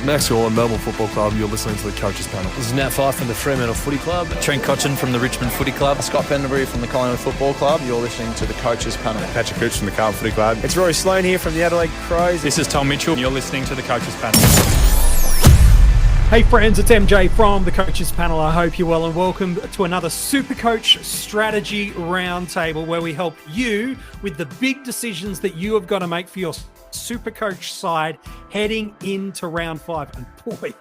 Max Orr, Melbourne Football Club. You're listening to the Coaches Panel. This is Nat Fyfe from the Fremantle Footy Club. Trent Cotchin from the Richmond Footy Club. Scott Pendlebury from the Collingwood Football Club. You're listening to the Coaches Panel. Patrick Cooch from the Carlton Footy Club. It's Rory Sloane here from the Adelaide Crows. This is Tom Mitchell. You're listening to the Coaches Panel. Hey friends, it's MJ from the Coaches Panel. I hope you're well and welcome to another SuperCoach Strategy Roundtable where we help you with the big decisions that you have got to make for your SuperCoach side heading into round 5. And boy,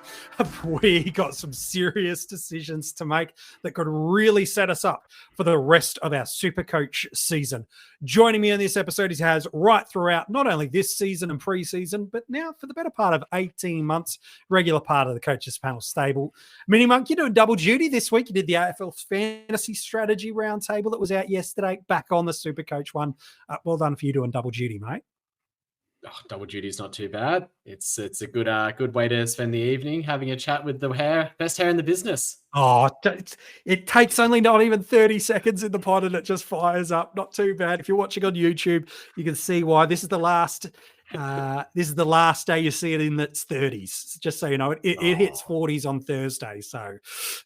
we got some serious decisions to make that could really set us up for the rest of our SuperCoach season. Joining me on this episode, he has right throughout not only this season and pre-season, but now for the better part of 18 months, regular part of the Coaches Panel stable. MiniMonk, you're doing double duty this week. You did the AFL Fantasy Strategy Roundtable that was out yesterday, back on the SuperCoach one. Well done for you doing double duty, mate. Oh, double duty is not too bad. It's a good way to spend the evening having a chat with the best hair in the business. Oh, it takes only not even 30 seconds in the pod and it just fires up. Not too bad. If you're watching on YouTube, you can see why. This is the last day you see it in its 30s. Just so you know, it hits 40s on Thursday. So,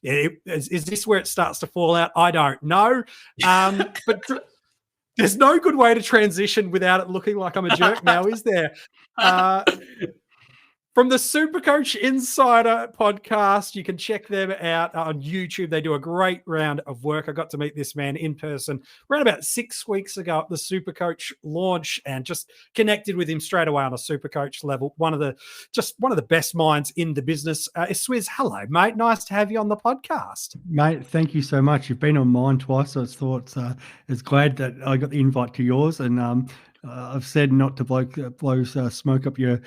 is this where it starts to fall out? I don't know. But there's no good way to transition without it looking like I'm a jerk now, is there? From the SuperCoach Insider podcast, you can check them out on YouTube. They do a great round of work. I got to meet this man in person around about 6 weeks ago at the SuperCoach launch and just connected with him straight away on a SuperCoach level. One of the best minds in the business. Swiz, hello, mate. Nice to have you on the podcast. Mate, thank you so much. You've been on mine twice, so it's glad that I got the invite to yours. And I've said not to blow smoke up your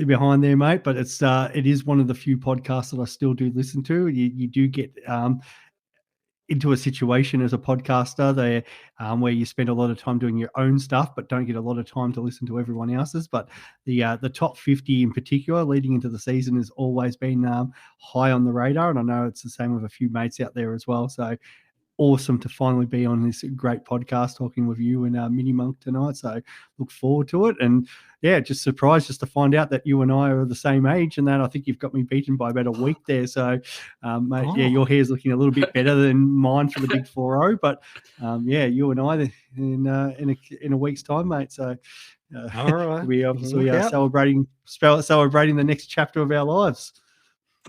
behind there, mate, but it is one of the few podcasts that I still do listen to. You do get into a situation as a podcaster there where you spend a lot of time doing your own stuff, but don't get a lot of time to listen to everyone else's. But the top 50 in particular, leading into the season, has always been high on the radar, and I know it's the same with a few mates out there as well. So awesome to finally be on this great podcast talking with you and MiniMonk tonight. So look forward to it. And yeah, just surprised just to find out that you and I are the same age, and that I think you've got me beaten by about a week there. So, mate, yeah, your hair's looking a little bit better than mine for the big 4-0. But yeah, you and I in a week's time, mate. So all right. we obviously are celebrating the next chapter of our lives.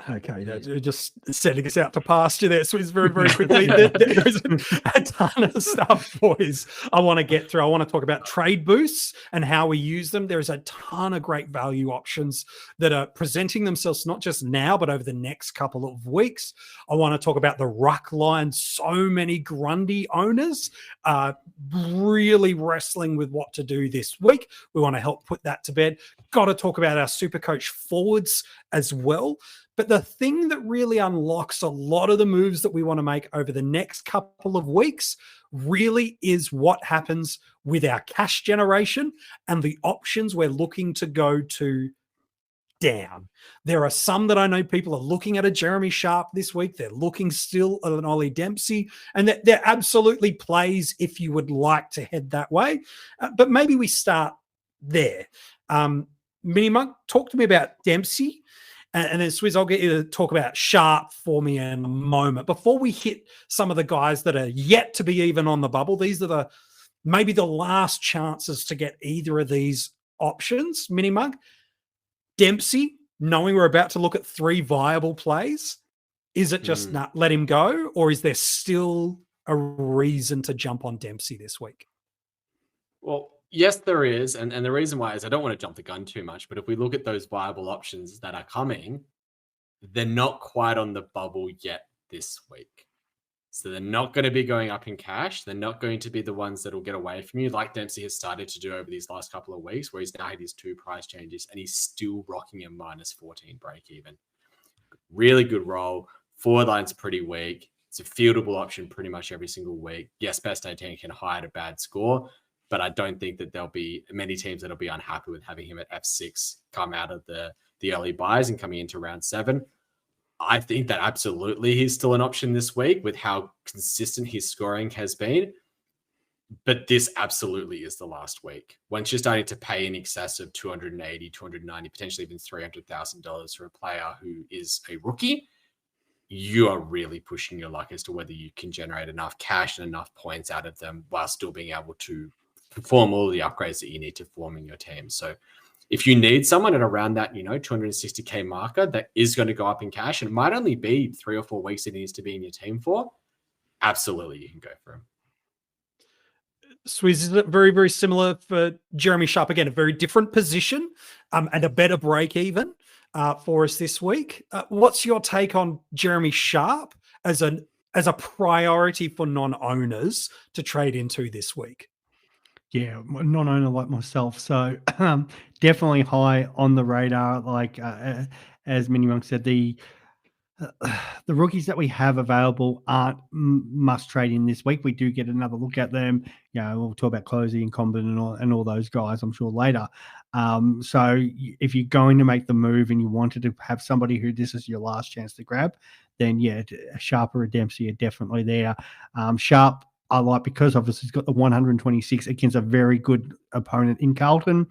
Okay, just setting us out to pasture there. So it's very, very quickly. There's a ton of stuff, boys, I want to get through. I want to talk about trade boosts and how we use them. There's a ton of great value options that are presenting themselves not just now, but over the next couple of weeks. I want to talk about the ruck line. So many Grundy owners are really wrestling with what to do this week. We want to help put that to bed. Got to talk about our SuperCoach forwards as well. But the thing that really unlocks a lot of the moves that we want to make over the next couple of weeks really is what happens with our cash generation and the options we're looking to go to down. There are some that I know people are looking at a Jeremy Sharp this week. They're looking still at an Ollie Dempsey, and that there absolutely plays if you would like to head that way. But maybe we start there. MiniMonk, talk to me about Dempsey. And then, Swiz, I'll get you to talk about Sharp for me in a moment. Before we hit some of the guys that are yet to be even on the bubble, these are maybe the last chances to get either of these options. MiniMonk, Dempsey, knowing we're about to look at 3 viable plays, is it just not let him go, or is there still a reason to jump on Dempsey this week? Well, yes, there is. And the reason why is I don't want to jump the gun too much, but if we look at those viable options that are coming, they're not quite on the bubble yet this week. So they're not going to be going up in cash. They're not going to be the ones that will get away from you, like Dempsey has started to do over these last couple of weeks, where he's now had his 2 price changes and he's still rocking a -14 break even. Really good role. Forward line's pretty weak. It's a fieldable option pretty much every single week. Yes, best 18 can hide a bad score, but I don't think that there'll be many teams that'll be unhappy with having him at F6 come out of the early buys and coming into round 7. I think that absolutely he's still an option this week with how consistent his scoring has been. But this absolutely is the last week. Once you're starting to pay in excess of $280, $290, potentially even $300,000 for a player who is a rookie, you are really pushing your luck as to whether you can generate enough cash and enough points out of them while still being able to perform all the upgrades that you need to form in your team. So if you need someone at around that, 260K marker that is going to go up in cash, and it might only be 3 or 4 weeks it needs to be in your team for, absolutely you can go for him. Swiz is very, very similar for Jeremy Sharp. Again, a very different position and a better break even for us this week. What's your take on Jeremy Sharp as a priority for non-owners to trade into this week? Yeah, non-owner like myself. So definitely high on the radar. Like as MiniMonk said, the rookies that we have available aren't must trade in this week. We do get another look at them. We'll talk about Closey and Comben and all those guys, I'm sure, later. So if you're going to make the move and you wanted to have somebody who this is your last chance to grab, then yeah, Sharp or Dempsey are definitely there. Sharp, I like because obviously he's got the 126 against a very good opponent in Carlton.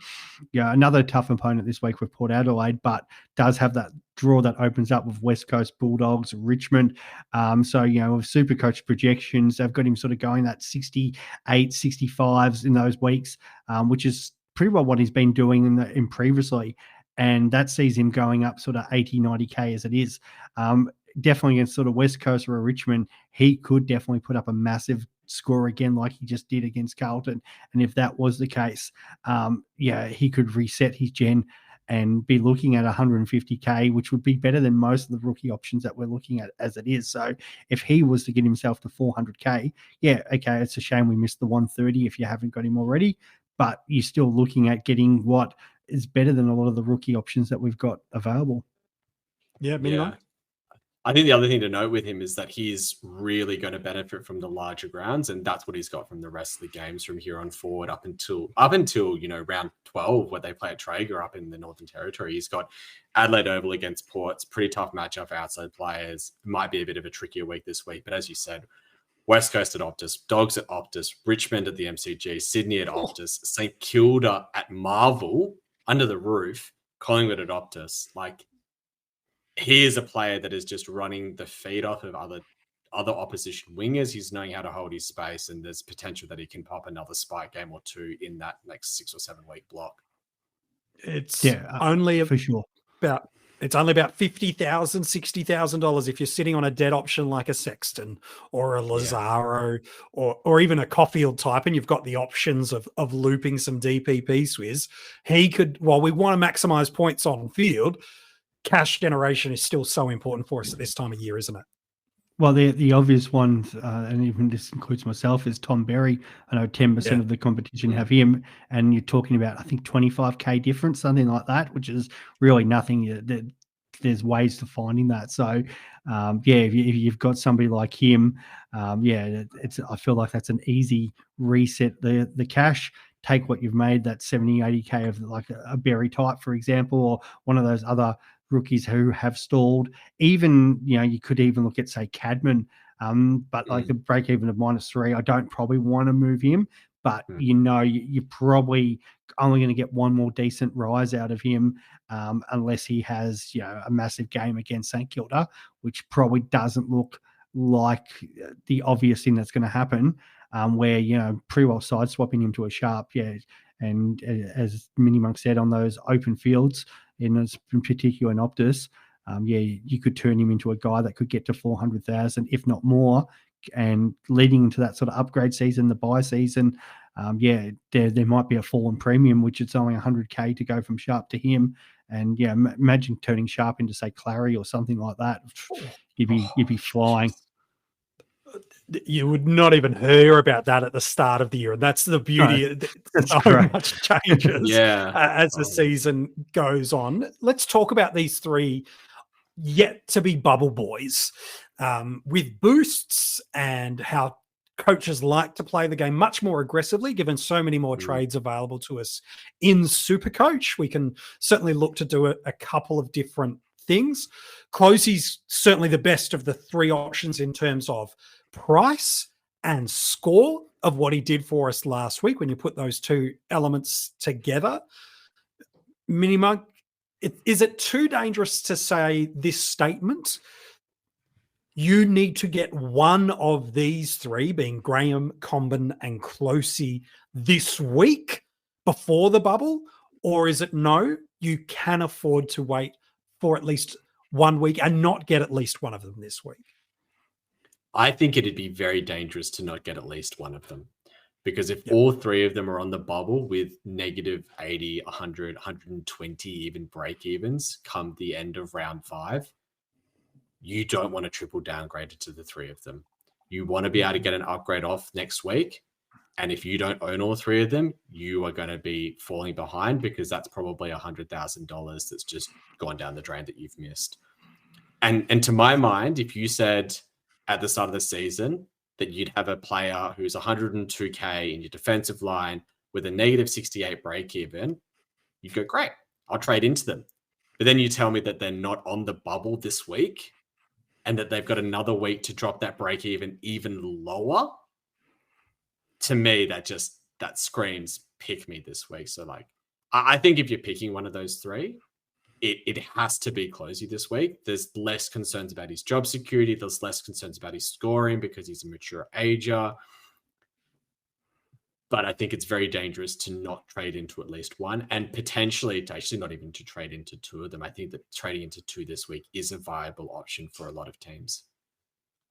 Yeah, another tough opponent this week with Port Adelaide, but does have that draw that opens up with West Coast Bulldogs, Richmond. So, with SuperCoach projections, they've got him sort of going that 68, 65s in those weeks, which is pretty well what he's been doing in previously. And that sees him going up sort of 80, 90K as it is. Definitely against sort of West Coast or Richmond, he could definitely put up a massive score again like he just did against Carlton. And if that was the case, he could reset his gen and be looking at 150K, which would be better than most of the rookie options that we're looking at as it is. So if he was to get himself to 400K, it's a shame we missed the 130 if you haven't got him already, but you're still looking at getting what is better than a lot of the rookie options that we've got available. Yeah. I think the other thing to note with him is that he's really going to benefit from the larger grounds, and that's what he's got from the rest of the games from here on forward up until round 12 where they play at Traeger up in the Northern Territory. He's got Adelaide Oval against Ports, pretty tough matchup for outside players. It might be a bit of a trickier week this week, but as you said, West Coast at Optus, Dogs at Optus, Richmond at the MCG, Sydney at Optus, St Kilda at Marvel under the roof, Collingwood at Optus. He is a player that is just running the feed off of other opposition wingers. He's knowing how to hold his space, and there's potential that he can pop another spike game or two in that next 6 or 7 week block. It's only for sure about $50,000, $60,000 if you're sitting on a dead option like a Sexton or a Lazaro or even a Caulfield type, and you've got the options of looping some DPP Swiz. He could, while we want to maximize points on field, cash generation is still so important for us at this time of year, isn't it? Well, the obvious one, and even this includes myself, is Tom Berry. I know 10% of the competition have him, and you're talking about, I think, 25K difference, something like that, which is really nothing. There's ways to finding that. So, if you've got somebody like him, I feel like that's an easy reset. The cash, take what you've made, that 70, 80K of like a Berry type, for example, or one of those other rookies who have stalled. Even, you could even look at, say, Cadman, but like the break even of -3, I don't probably want to move him, but you're probably only going to get one more decent rise out of him unless he has, a massive game against St Kilda, which probably doesn't look like the obvious thing that's going to happen, where, pretty well side swapping him to a Sharp. And as MiniMonk said, on those open fields, in particular in Optus, you could turn him into a guy that could get to 400,000, if not more, and leading into that sort of upgrade season, the buy season, there might be a fall in premium, which it's only 100K to go from Sharp to him. And imagine turning Sharp into, say, Clary or something like that. You'd be flying. You would not even hear about that at the start of the year. And that's the beauty. So much changes as the season goes on. Let's talk about these three yet to be bubble boys with boosts and how coaches like to play the game much more aggressively, given so many more trades available to us in SuperCoach. We can certainly look to do a couple of different things. Closey's certainly the best of the three options in terms of price and score of what he did for us last week, when you put those two elements together, MiniMonk, is it too dangerous to say this statement? You need to get one of these three, being Graham, Comben, and Closey, this week before the bubble? Or is it no, you can afford to wait for at least 1 week and not get at least one of them this week? I think it'd be very dangerous to not get at least one of them. Because if all three of them are on the bubble with negative 80, 100, 120, even break evens come the end of round 5, you don't want to triple downgrade it to the three of them. You want to be able to get an upgrade off next week. And if you don't own all three of them, you are going to be falling behind, because that's probably $100,000 that's just gone down the drain that you've missed. And to my mind, if you said at the start of the season that you'd have a player who's 102K in your defensive line with a negative 68 break even, you'd go, great, I'll trade into them. But then you tell me that they're not on the bubble this week and that they've got another week to drop that break even lower. To me, that screams pick me this week. So I think if you're picking one of those three, it has to be Closey this week. There's less concerns about his job security. There's less concerns about his scoring because he's a mature ager. But I think it's very dangerous to not trade into at least one, and potentially to actually not even to trade into two of them. I think that trading into two this week is a viable option for a lot of teams.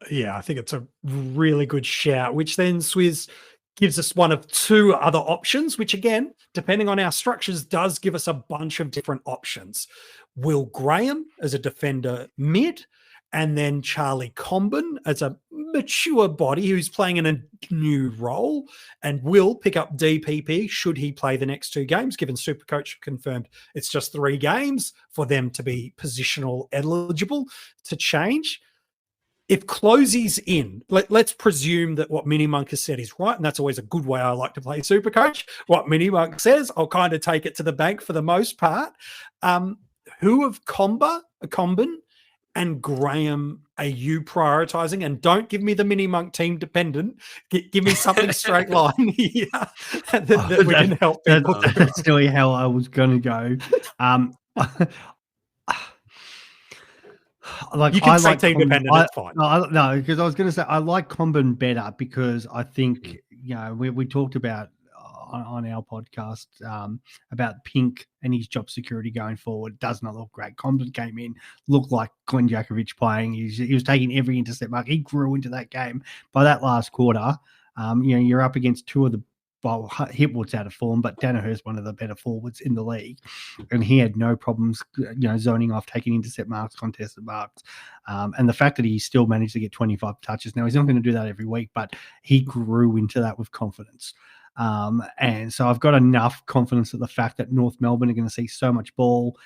Yeah, I think it's a really good shout, which then Swiz gives us one of two other options, which again, depending on our structures, does give us a bunch of different options. Will Graham as a defender mid, and then Charlie Comben as a mature body who's playing in a new role, and will pick up DPP should he play the next 2 games, given SuperCoach confirmed it's just 3 games for them to be positional eligible to change. If Closey's in, let's presume that what MiniMonk has said is right, and that's always a good way I like to play SuperCoach. What MiniMonk says, I'll kind of take it to the bank for the most part. Who of Comben and Graham are you prioritizing? And don't give me the MiniMonk team dependent. Give me something straight line here that we can help people. That's really how I was going to go. You can say team dependent, that's fine. No, because I was going to say I like Comben better, because I think we talked about on our podcast about Pink and his job security going forward. Does not look great. Comben came in, looked like Glenn Jakovic playing. He was taking every intercept mark. He grew into that game. By that last quarter, you're up against two of the Hipwood's out of form, but Danaher's one of the better forwards in the league, and he had no problems, zoning off, taking intercept marks, contested marks, and the fact that he still managed to get 25 touches. Now he's not going to do that every week, but he grew into that with confidence, and so I've got enough confidence that the fact that North Melbourne are going to see so much ball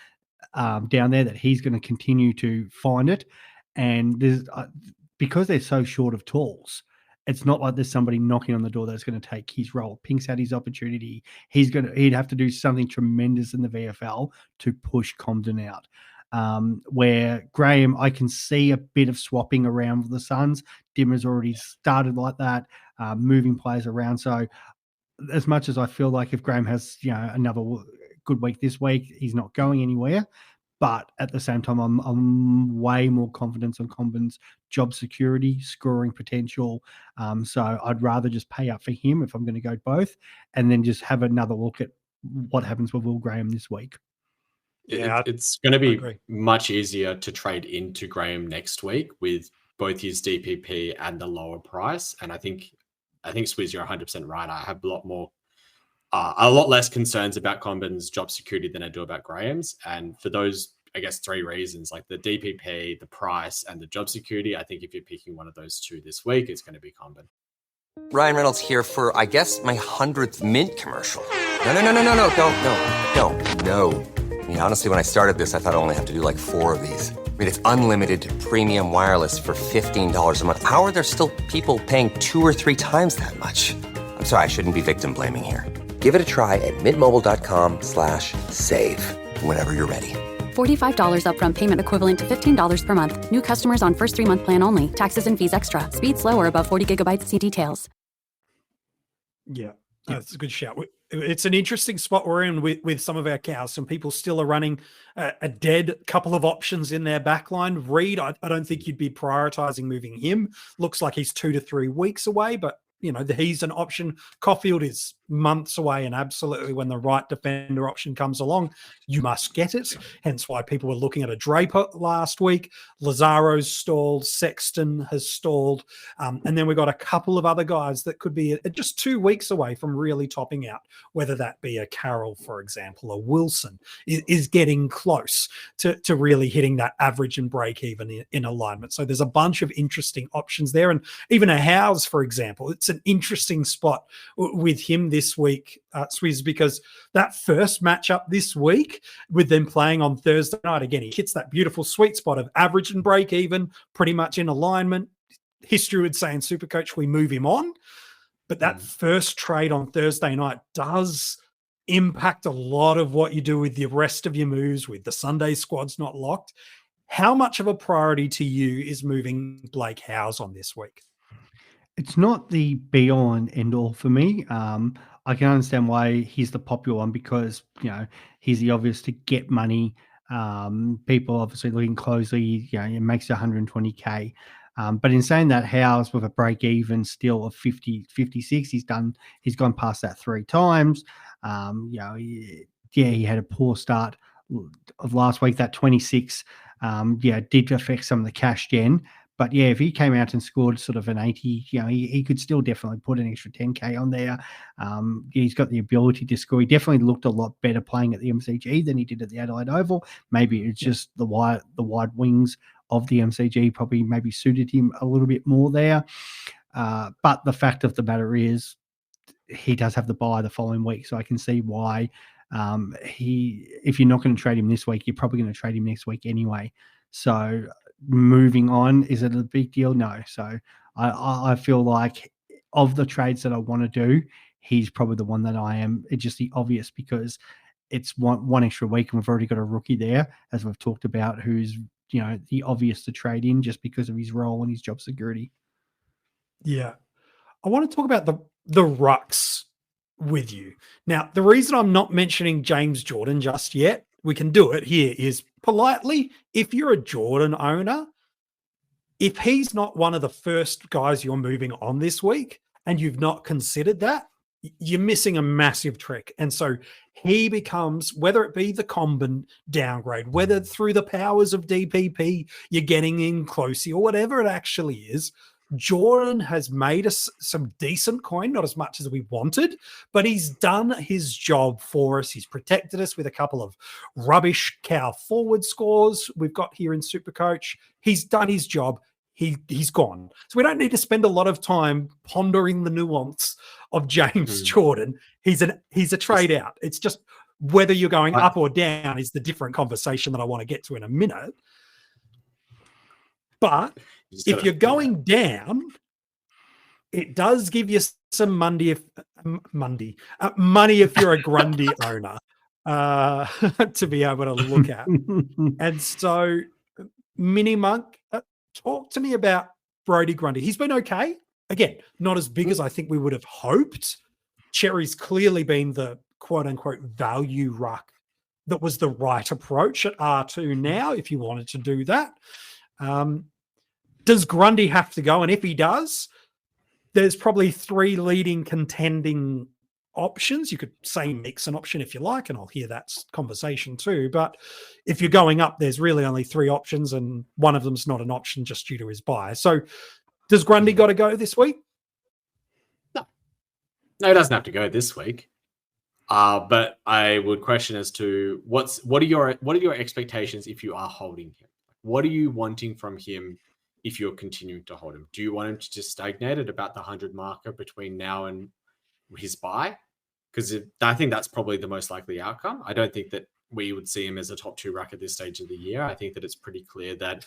down there that he's going to continue to find it, and there's because they're so short of tools. It's not like there's somebody knocking on the door that's going to take his role. Pink's had his opportunity. He'd have to do something tremendous in the VFL to push Comben out. Where Graham, I can see a bit of swapping around with the Suns. Dimmer's already started like that, moving players around. So as much as I feel like if Graham has another good week this week, he's not going anywhere. But at the same time, I'm way more confident on Comben's job security, scoring potential. So I'd rather just pay up for him if I'm going to go both, and then just have another look at what happens with Will Graham this week. Yeah, it's going to be much easier to trade into Graham next week with both his DPP and the lower price. And I think Swiz, you're 100% right. I have a lot less concerns about Comben's job security than I do about Graham's. And for those, I guess, 3 reasons, like the DPP, the price, and the job security, I think if you're picking one of those 2 this week, it's going to be Comben. Ryan Reynolds here for, I guess, my 100th Mint commercial. No. I mean, honestly, when I started this, I thought I only have to do like 4 of these. I mean, it's unlimited premium wireless for $15 a month. How are there still people paying 2 or 3 times that much? I'm sorry, I shouldn't be victim blaming here. Give it a try at mintmobile.com/save. Whenever you're ready. $45 upfront payment equivalent to $15 per month. New customers on first 3-month plan only. Taxes and fees extra. Speed slower above 40 gigabytes. See details. Yeah, that's a good shout. It's an interesting spot we're in with some of our cows. Some people still are running a dead couple of options in their backline. Reed, I don't think you'd be prioritizing moving him. Looks like he's 2 to 3 weeks away, but he's an option. Caulfield is months away, and absolutely when the right defender option comes along, you must get it. Hence why people were looking at a Draper last week. Lazaro's stalled. Sexton has stalled. And then we've got a couple of other guys that could be just 2 weeks away from really topping out, whether that be a Carroll, for example, or Wilson is getting close to really hitting that average and break even in alignment. So there's a bunch of interesting options there. And even a Howes, for example, it's an interesting spot with him this week, Swiz, because that first matchup this week with them playing on Thursday night, again, he hits that beautiful sweet spot of average and break even, pretty much in alignment. History would say in SuperCoach, we move him on. But that first trade on Thursday night does impact a lot of what you do with the rest of your moves, with the Sunday squads not locked. How much of a priority to you is moving Blake Howes on this week? It's not the be-all and end-all for me. I can understand why he's the popular one because, he's the obvious to get money. People obviously looking closely, he makes 120K. But in saying that, Howes with a break even still of 50, 56, he's gone past that 3 times. He had a poor start of last week. That 26, did affect some of the cash gen. But if he came out and scored sort of an 80, he could still definitely put an extra 10K on there. He's got the ability to score. He definitely looked a lot better playing at the MCG than he did at the Adelaide Oval. Maybe it's just the wide wings of the MCG probably maybe suited him a little bit more there. But the fact of the matter is he does have the bye the following week. So I can see why if you're not going to trade him this week, you're probably going to trade him next week anyway. So moving on, is it a big deal? No. So I feel like of the trades that I want to do, he's probably the one that I am. It's just the obvious because it's one extra week and we've already got a rookie there, as we've talked about, who's the obvious to trade in just because of his role and his job security. Yeah. I want to talk about the rucks with you. Now, the reason I'm not mentioning James Jordan just yet, we can do it here, is politely, if you're a Jordan owner, if he's not one of the first guys you're moving on this week and you've not considered that, you're missing a massive trick. And so he becomes, whether it be the Combin downgrade, whether through the powers of DPP, you're getting in closely or whatever it actually is, Jordan has made us some decent coin, not as much as we wanted, but he's done his job for us. He's protected us with a couple of rubbish cow forward scores we've got here in SuperCoach. He's done his job. He's gone. So we don't need to spend a lot of time pondering the nuance of James Jordan. He's a trade out. It's just whether you're going up or down is the different conversation that I want to get to in a minute. But if you're going down, it does give you some money if you're a Grundy owner to be able to look at. And so, MiniMonk, talk to me about Brodie Grundy. He's been okay. Again, not as big as I think we would have hoped. Cherry's clearly been the quote-unquote value ruck that was the right approach at R2 now, if you wanted to do that. Does Grundy have to go? And if he does, there's probably 3 leading contending options. You could say mix an option if you like, and I'll hear that conversation too. But if you're going up, there's really only 3 options, and one of them's not an option just due to his buy. So does Grundy got to go this week? No, he doesn't have to go this week. But I would question as to what are your expectations if you are holding him? What are you wanting from him if you're continuing to hold him? Do you want him to just stagnate at about the 100 marker between now and his buy? Because I think that's probably the most likely outcome. I don't think that we would see him as a top 2 ruck at this stage of the year. I think that it's pretty clear that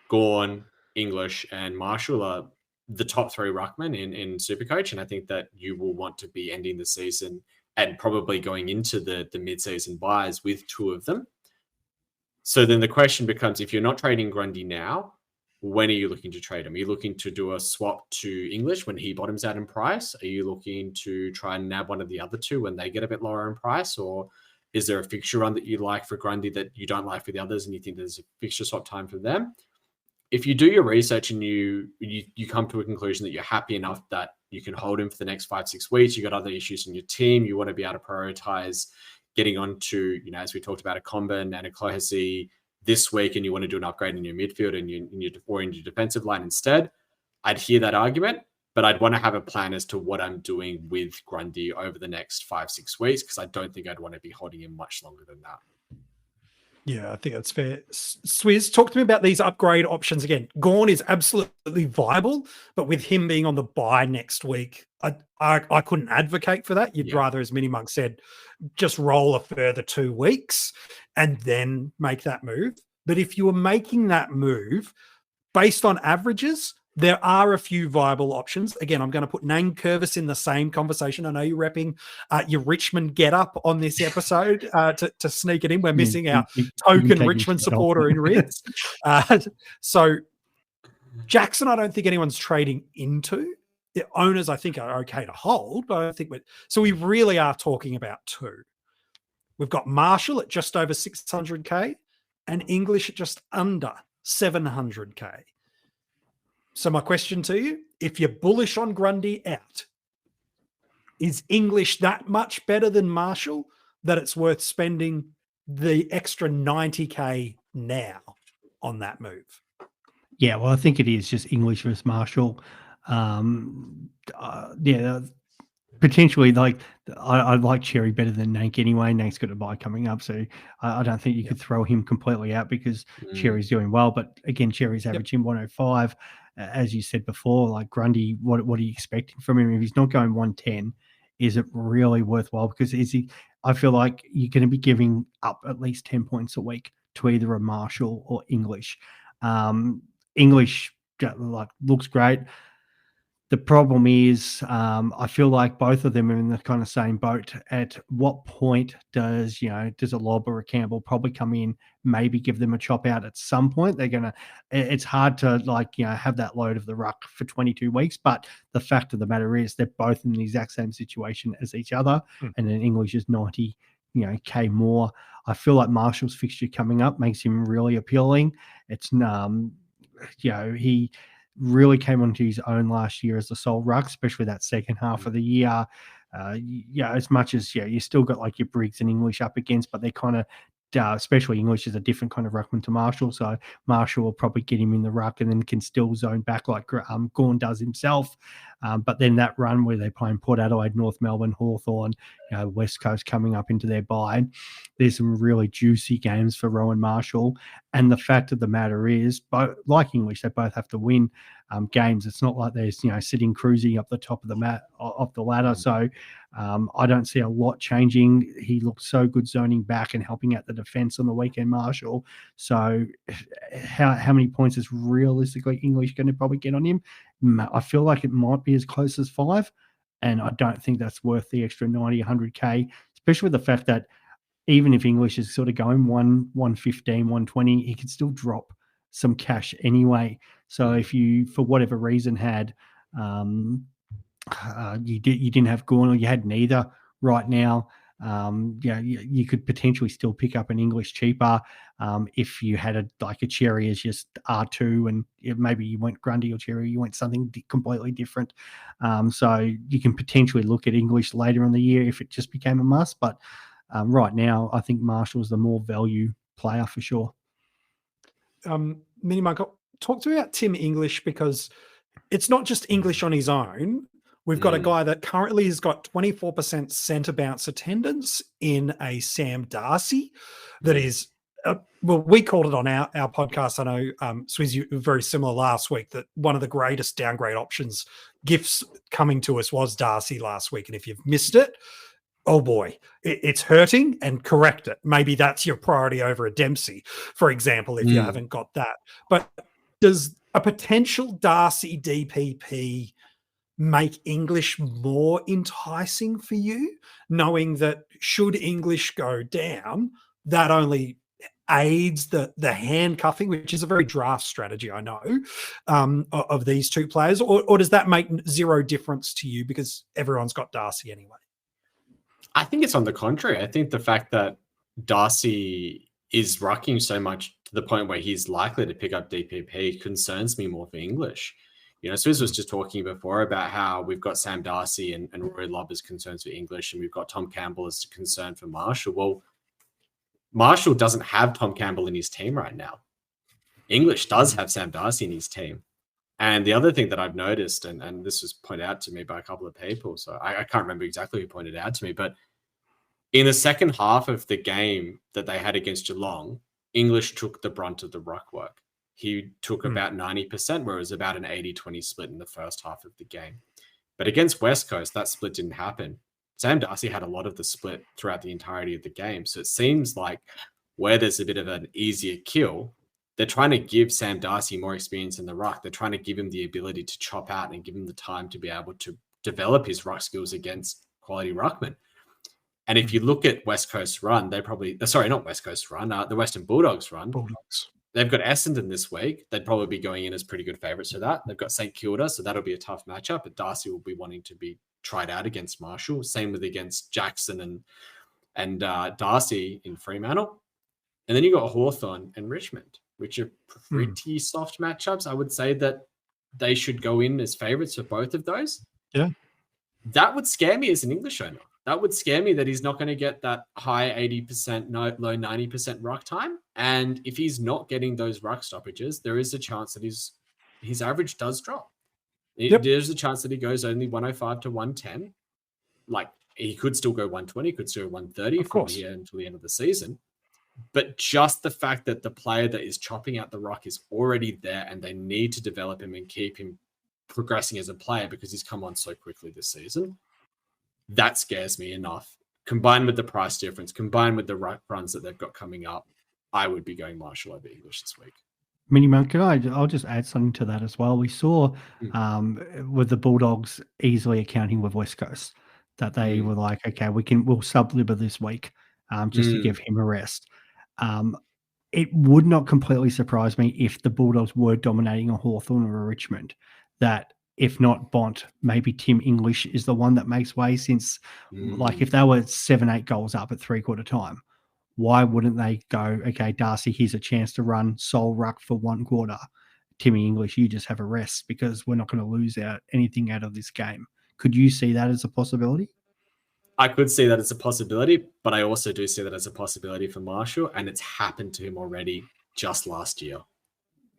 Gawn, English, and Marshall are the top 3 ruckmen in SuperCoach, and I think that you will want to be ending the season and probably going into the mid-season buys with 2 of them. So then the question becomes, if you're not trading Grundy now, when are you looking to trade him? Are you looking to do a swap to English when he bottoms out in price? Are you looking to try and nab one of the other two when they get a bit lower in price? Or is there a fixture run that you like for Grundy that you don't like for the others and you think there's a fixture swap time for them? If you do your research and you come to a conclusion that you're happy enough that you can hold him for the next 5-6 weeks, you got other issues in your team, you want to be able to prioritize getting onto, as we talked about, a Comben and a Clohessy this week, and you want to do an upgrade in your midfield and in your defensive line instead, I'd hear that argument, but I'd want to have a plan as to what I'm doing with Grundy over the next 5-6 weeks, because I don't think I'd want to be holding him much longer than that. Yeah, I think that's fair. Swiz, talk to me about these upgrade options again. Gawn is absolutely viable, but with him being on the bye next week, I couldn't advocate for that. You'd rather, as MiniMonk said, just roll a further 2 weeks and then make that move. But if you were making that move based on averages, there are a few viable options. Again, I'm going to put Nang Curvis in the same conversation. I know you're repping your Richmond get up on this episode to sneak it in. We're missing our token Richmond supporter in Rids. So Jackson, I don't think anyone's trading into. The owners, I think, are okay to hold, but I don't think so we really are talking about two. We've got Marshall at just over 600K and English at just under 700K. So my question to you, if you're bullish on Grundy out, is English that much better than Marshall that it's worth spending the extra 90K now on that move? Yeah, well, I think it is just English versus Marshall. Potentially, like I like Cherry better than Nank anyway. Nank's got a bye coming up, so I don't think you could throw him completely out because Cherry's doing well. But again, Cherry's averaging 105. As you said before, like Grundy, what are you expecting from him? If he's not going 110, is it really worthwhile? Because I feel like you're going to be giving up at least 10 points a week to either a Marshall or English. English looks great. The problem is, I feel like both of them are in the kind of same boat. At what point does a Lobb or a Campbell probably come in, maybe give them a chop out at some point? It's hard to have that load of the ruck for 22 weeks. But the fact of the matter is they're both in the exact same situation as each other. And then English is 90, K more. I feel like Marshall's fixture coming up makes him really appealing. It's, he really came onto his own last year as the sole ruck, especially that second half of the year. As much as you still got like your Briggs and English up against, but they kind of especially English is a different kind of ruckman to Marshall, so Marshall will probably get him in the ruck and then can still zone back like Gawn does himself. But then that run where they're playing Port Adelaide, North Melbourne, Hawthorn, West Coast coming up into their bye, there's some really juicy games for Rowan Marshall. And the fact of the matter is, like English, they both have to win games. It's not like they're sitting cruising up the top of the ladder. So I don't see a lot changing. He looked so good zoning back and helping out the defense on the weekend, Marshall. So how many points is realistically English going to probably get on him? I feel like it might be as close as 5, and I don't think that's worth the extra 90, 100K, especially with the fact that even if English is sort of going 115, 120, he could still drop some cash anyway. So if you, for whatever reason, had you didn't have Gawn or you had neither right now, you could potentially still pick up an English cheaper if you had a Cherry as just R2 and maybe you went Grundy or Cherry, you went something completely different. So you can potentially look at English later in the year if it just became a must. But right now, I think Marshall's the more value player for sure. MiniMonk, talk to me about Tim English, because it's not just English on his own. We've got a guy that currently has got 24% centre bounce attendance in a Sam Darcy that is, well, we called it on our podcast. I know, Swiz, you were very similar last week, that one of the greatest downgrade options gifts coming to us was Darcy last week. And if you've missed it, oh boy, it's hurting, and correct it. Maybe that's your priority over a Dempsey, for example, if you haven't got that. But does a potential Darcy DPP make English more enticing for you, knowing that should English go down, that only aids the handcuffing, which is a very draft strategy, I know, of these two players, or does that make zero difference to you because everyone's got Darcy anyway? I think it's on the contrary. I think the fact that Darcy is rucking so much to the point where he's likely to pick up DPP concerns me more for English. You know, Swiz was just talking before about how we've got Sam Darcy and Rory Lobb as concerns for English, and we've got Tom Campbell as a concern for Marshall. Well, Marshall doesn't have Tom Campbell in his team right now. English does have Sam Darcy in his team. And the other thing that I've noticed, and this was pointed out to me by a couple of people, so I can't remember exactly who pointed it out to me, but in the second half of the game that they had against Geelong, English took the brunt of the ruck work. He took about 90%, where it was about an 80-20 split in the first half of the game. But against West Coast, that split didn't happen. Sam Darcy had a lot of the split throughout the entirety of the game. So it seems like where there's a bit of an easier kill, they're trying to give Sam Darcy more experience in the ruck. They're trying to give him the ability to chop out and give him the time to be able to develop his ruck skills against quality ruckmen. And if you look at West Coast run, they probably, sorry, not West Coast run, the Western Bulldogs run. They've got Essendon this week. They'd probably be going in as pretty good favourites for that. They've got St Kilda, so that'll be a tough matchup. But Darcy will be wanting to be tried out against Marshall. Same with against Jackson and Darcy in Fremantle. And then you got Hawthorn and Richmond, which are pretty soft matchups. I would say that they should go in as favourites for both of those. Yeah. That would scare me as an English owner. That would scare me that he's not going to get that high 80%, low 90% ruck time. And if he's not getting those ruck stoppages, there is a chance that his average does drop. There's a chance that he goes only 105 to 110. Like, he could still go 120, could still go 130 from here until the end of the season. But just the fact that the player that is chopping out the ruck is already there and they need to develop him and keep him progressing as a player because he's come on so quickly this season, that scares me enough. Combined with the price difference, combined with the runs that they've got coming up, I would be going Marshall over English this week. MiniMonk, I'll just add something to that as well. We saw with the Bulldogs easily accounting with West Coast that they were like, okay, we'll sub-libber this week just to give him a rest. It would not completely surprise me if the Bulldogs were dominating a Hawthorn or a Richmond, that if not Bont, maybe Tim English is the one that makes way, since like if they were 7-8 goals up at three-quarter time, why wouldn't they go, okay, Darcy, here's a chance to run sole ruck for 1 quarter. Timmy English, you just have a rest because we're not going to lose anything out of this game. Could you see that as a possibility? I could see that as a possibility, but I also do see that as a possibility for Marshall, and it's happened to him already just last year.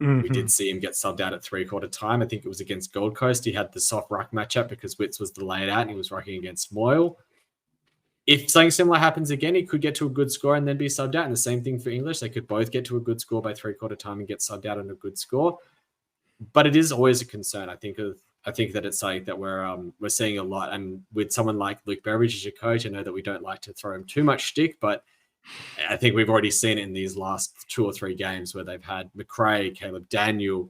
We did see him get subbed out at three-quarter time. I think it was against Gold Coast. He had the soft ruck matchup because Witts was delayed out and he was rucking against Moyle. If something similar happens again, he could get to a good score and then be subbed out. And the same thing for English. They could both get to a good score by three-quarter time and get subbed out on a good score. But it is always a concern. I think that it's something that we're seeing a lot. And with someone like Luke Beveridge as your coach, I know that we don't like to throw him too much stick, but I think we've already seen it in these last 2 or 3 games where they've had McRae, Caleb Daniel,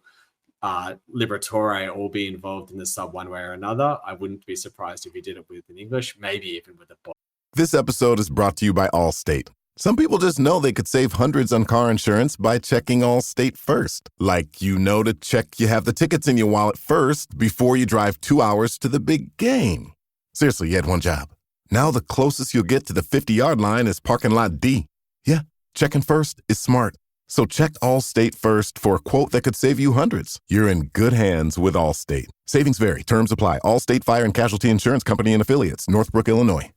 Liberatore all be involved in the sub one way or another. I wouldn't be surprised if he did it with an English, maybe even with a bot. This episode is brought to you by Allstate. Some people just know they could save hundreds on car insurance by checking Allstate first. Like, to check you have the tickets in your wallet first before you drive 2 hours to the big game. Seriously, you had one job. Now the closest you'll get to the 50-yard line is parking lot D. Yeah, checking first is smart. So check Allstate first for a quote that could save you hundreds. You're in good hands with Allstate. Savings vary. Terms apply. Allstate Fire and Casualty Insurance Company and Affiliates. Northbrook, Illinois.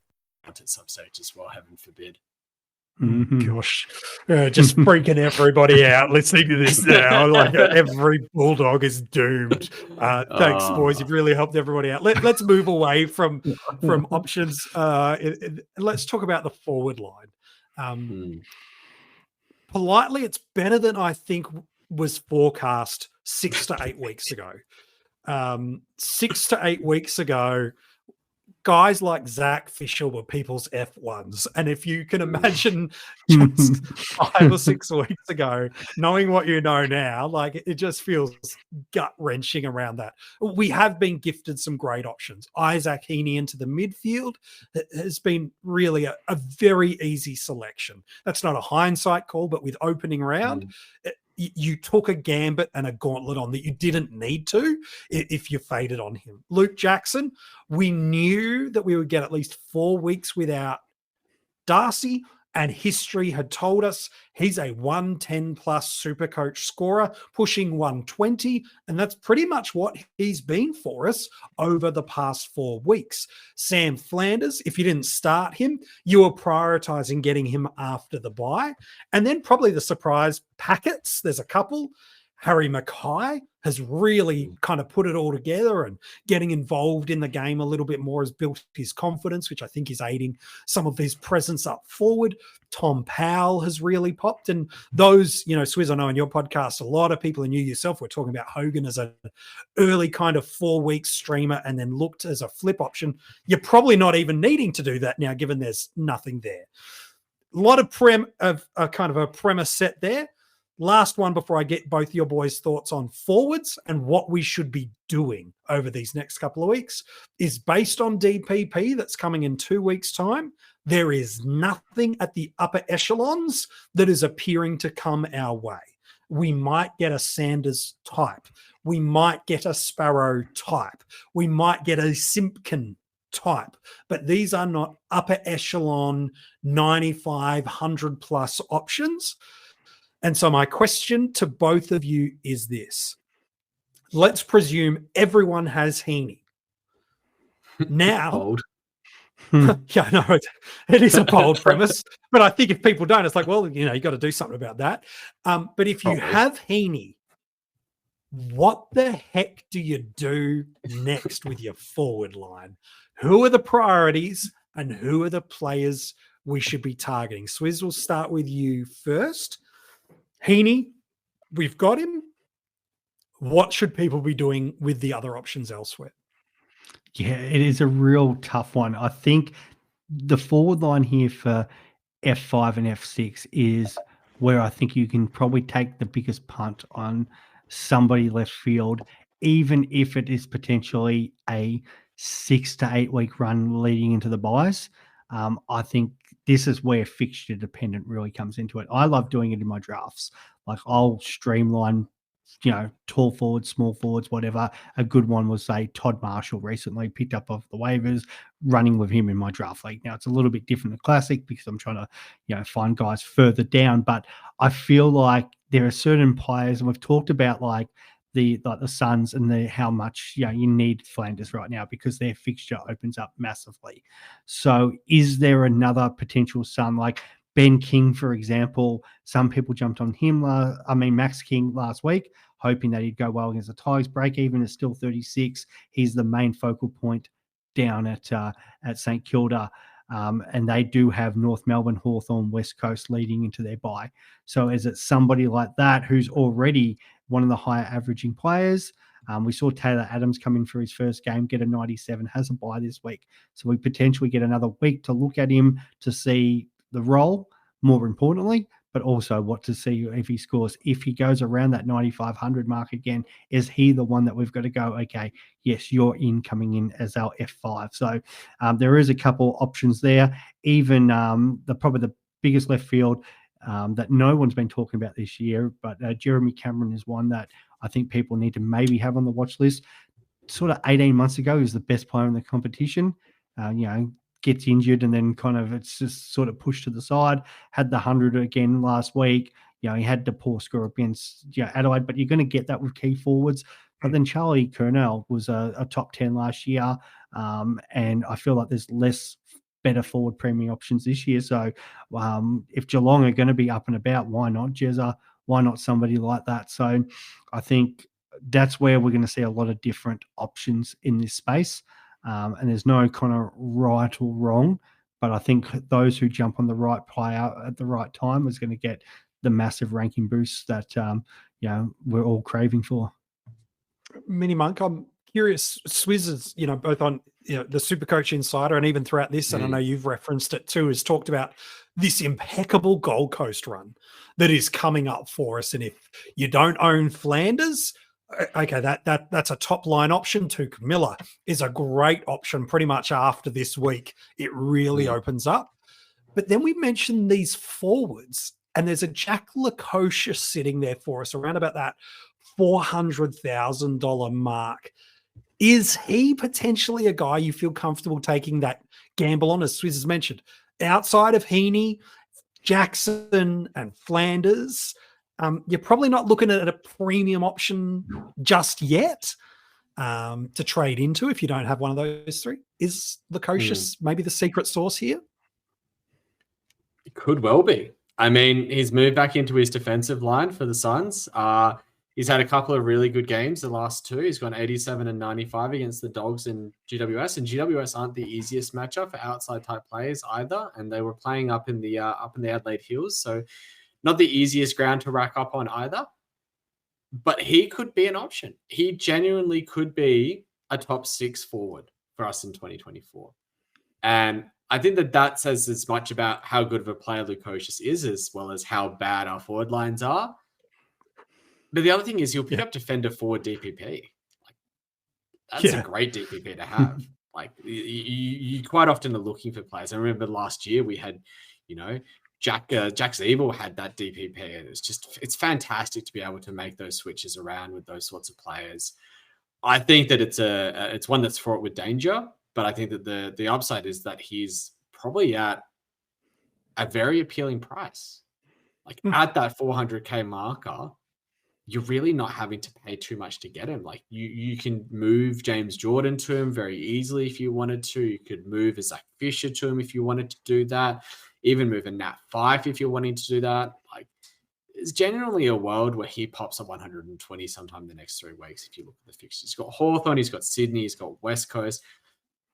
At some stage as well, heaven forbid. Gosh, just freaking everybody out listening to this now. Like every Bulldog is doomed. Thanks, boys. You've really helped everybody out. Let's move away from options. Let's talk about the forward line. Politely, it's better than I think was forecast 6 to 8 weeks ago. 6 to 8 weeks ago, guys like Zach Fisher were people's F1s. And if you can imagine just 5 or 6 weeks ago, knowing what you know now, like it just feels gut wrenching around that. We have been gifted some great options. Isaac Heaney into the midfield has been really a very easy selection. That's not a hindsight call, but with opening round, you took a gambit and a gauntlet on that you didn't need to if you faded on him. Luke Jackson, we knew that we would get at least 4 weeks without Darcy, and history had told us he's a 110 plus super coach scorer, pushing 120. And that's pretty much what he's been for us over the past 4 weeks. Sam Flanders, if you didn't start him, you were prioritizing getting him after the bye. And then probably the surprise packets. There's a couple. Harry Mackay has really kind of put it all together, and getting involved in the game a little bit more has built his confidence, which I think is aiding some of his presence up forward. Tom Powell has really popped. And those, Swiz, I know in your podcast, a lot of people, and you yourself, were talking about Hogan as an early kind of 4-week streamer and then looked as a flip option. You're probably not even needing to do that now, given there's nothing there. A lot of kind of a premise set there. Last one before I get both your boys' thoughts on forwards and what we should be doing over these next couple of weeks is based on DPP that's coming in 2 weeks' time. There is nothing at the upper echelons that is appearing to come our way. We might get a Sanders type. We might get a Sparrow type. We might get a Simpkin type, but these are not upper echelon 95, 100 plus options. And so my question to both of you is this. Let's presume everyone has Heaney. Now, yeah, no, it is a bold premise, but I think if people don't, it's like, well, you got to do something about that. But if you have Heaney, what the heck do you do next with your forward line? Who are the priorities and who are the players we should be targeting? Swiz, we'll start with you first. Heaney, we've got him. What should people be doing with the other options elsewhere? Yeah, it is a real tough one. I think the forward line here for F5 and F6 is where I think you can probably take the biggest punt on somebody left field, even if it is potentially a 6 to 8 week run leading into the buys. I think this is where fixture dependent really comes into it. I love doing it in my drafts. Like I'll streamline, tall forwards, small forwards, whatever. A good one was, say, Todd Marshall recently picked up off the waivers, running with him in my draft league. Now it's a little bit different than classic because I'm trying to, find guys further down, but I feel like there are certain players, and we've talked about like the Suns and how much you need Flanders right now because their fixture opens up massively. So is there another potential Sun like Ben King, for example? Some people jumped on him, Max King last week, hoping that he'd go well against the Tigers. Break even is still 36. He's the main focal point down at St Kilda. And they do have North Melbourne, Hawthorn, West Coast leading into their bye. So is it somebody like that who's already one of the higher averaging players? We saw Taylor Adams come in for his first game, get a 97, has a bye this week. So we potentially get another week to look at him to see the role, more importantly, but also what to see if he scores. If he goes around that 9,500 mark again, is he the one that we've got to go, okay, yes, you're coming in as our F5. So there is a couple options there. Even probably the biggest left field that no one's been talking about this year, but Jeremy Cameron is one that I think people need to maybe have on the watch list. Sort of 18 months ago, he was the best player in the competition. Gets injured and then kind of it's just sort of pushed to the side. Had the 100 again last week. He had the poor score against Adelaide, but you're going to get that with key forwards. But then Charlie Kernell was a top 10 last year, and I feel like there's less better forward premium options this year. So if Geelong are going to be up and about, why not Jezza? Why not somebody like that? So I think that's where we're going to see a lot of different options in this space. And there's no kind of right or wrong, but I think those who jump on the right player at the right time is going to get the massive ranking boost that we're all craving for. MiniMonk, I'm curious, Swiz is, both on the SuperCoach Insider and even throughout this, and I know you've referenced it too, has talked about this impeccable Gold Coast run that is coming up for us. And if you don't own Flanders, okay, that's a top line option. Tuke Miller is a great option pretty much after this week. It really opens up. But then we mentioned these forwards, and there's a Jack Lukosius sitting there for us around about that $400,000 mark. Is he potentially a guy you feel comfortable taking that gamble on, as Swiz has mentioned? Outside of Heaney, Jackson, and Flanders, you're probably not looking at a premium option just yet to trade into if you don't have one of those three. Is Lukosius maybe the secret sauce here? It could well be. I mean, he's moved back into his defensive line for the Suns. He's had a couple of really good games, the last two. He's gone 87 and 95 against the Dogs in GWS, and GWS aren't the easiest matchup for outside type players either. And they were playing up in the Adelaide Hills, so not the easiest ground to rack up on either. But he could be an option. He genuinely could be a top 6 forward for us in 2024. And I think that says as much about how good of a player Lukosius is, as well as how bad our forward lines are. But the other thing is he'll pick up defender forward DPP. That's a great DPP to have. You quite often are looking for players. I remember last year we had, Jack Zeeble had that DPP, and it's fantastic to be able to make those switches around with those sorts of players. I think that it's one that's fraught with danger, but I think that the upside is that he's probably at a very appealing price. At that 400K marker, you're really not having to pay too much to get him. You can move James Jordan to him very easily if you wanted to. You could move a Zach Fisher to him if you wanted to do that. Even move a Nat Fife if you're wanting to do that. It's genuinely a world where he pops up 120 sometime in the next 3 weeks if you look at the fixtures. He's got Hawthorn, he's got Sydney, he's got West Coast.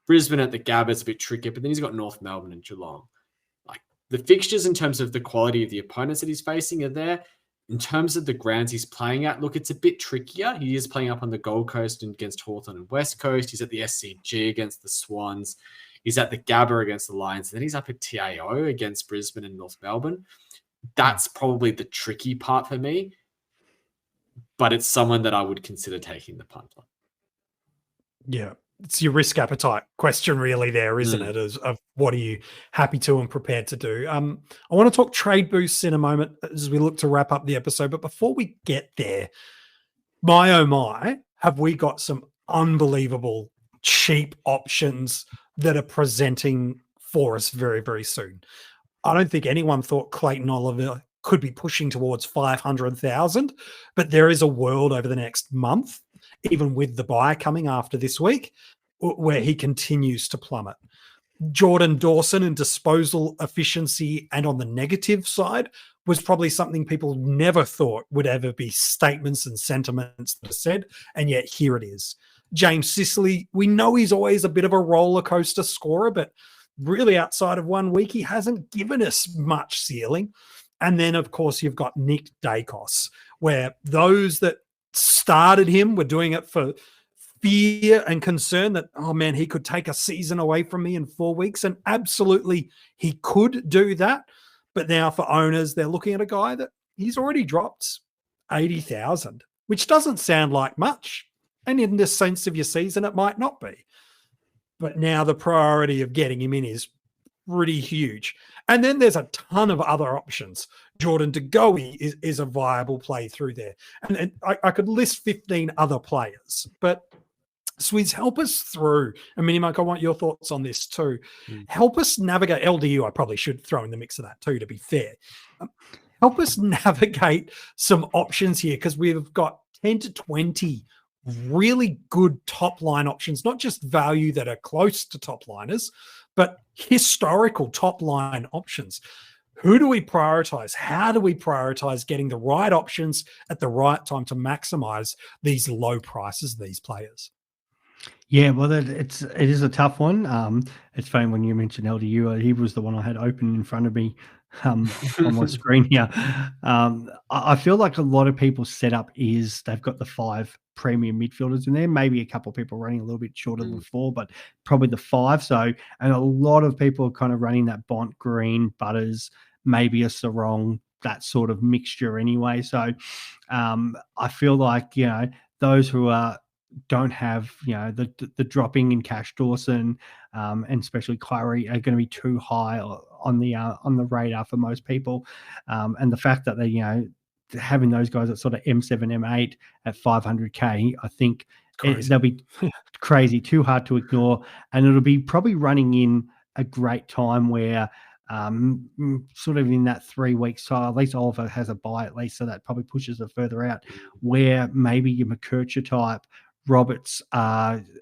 Brisbane at the Gabba is a bit trickier, but then he's got North Melbourne and Geelong. The fixtures in terms of the quality of the opponents that he's facing are there. In terms of the grounds he's playing at, look, it's a bit trickier. He is playing up on the Gold Coast and against Hawthorn and West Coast. He's at the SCG against the Swans. He's at the Gabba against the Lions. And then he's up at TAO against Brisbane and North Melbourne. That's probably the tricky part for me. But it's someone that I would consider taking the punt on. Yeah. It's your risk appetite question really there, isn't it? Of what are you happy to and prepared to do? I want to talk trade boosts in a moment as we look to wrap up the episode. But before we get there, my oh my, have we got some unbelievable cheap options that are presenting for us very, very soon. I don't think anyone thought Clayton Oliver could be pushing towards 500,000, but there is a world over the next month, even with the buy coming after this week, where he continues to plummet. Jordan Dawson and disposal efficiency, and on the negative side, was probably something people never thought would ever be statements and sentiments that are said, and yet here it is. James Sicily, we know he's always a bit of a roller coaster scorer, but really outside of 1 week, he hasn't given us much ceiling. And then, of course, you've got Nick Daicos, where those that started him were doing it for fear and concern that, oh man, he could take a season away from me in 4 weeks. And absolutely he could do that. But now for owners, they're looking at a guy that he's already dropped 80,000, which doesn't sound like much. And in the sense of your season, it might not be. But now the priority of getting him in is pretty huge. And then there's a ton of other options. Jordan De Goey is a viable play through there. And I could list 15 other players. But Swiz, help us through. And MiniMonk, I want your thoughts on this too. Help us navigate. LDU, I probably should throw in the mix of that too, to be fair. Help us navigate some options here, because we've got 10 to 20 really good top line options, not just value that are close to top liners, but historical top line options. Who do we prioritize? How do we prioritize getting the right options at the right time to maximize these low prices of these players? Yeah, well, it is a tough one. It's funny when you mentioned LDU. He was the one I had open in front of me on my screen here. I feel like a lot of people's setup is they've got the 5 premium midfielders in there. Maybe a couple of people running a little bit shorter than 4, but probably the 5. So, and a lot of people are kind of running that Bont, Green, Butters, maybe a Sarong, that sort of mixture anyway. So I feel like, those who don't have, the dropping in cash Dawson and especially Kyrie are going to be too high on the radar for most people. And the fact that they, having those guys at sort of M7, M8 at 500K, I think they'll be crazy, too hard to ignore. And it'll be probably running in a great time where sort of in that 3 weeks time, at least Oliver has a buy at least, so that probably pushes it further out, where maybe your McKercher type, Roberts,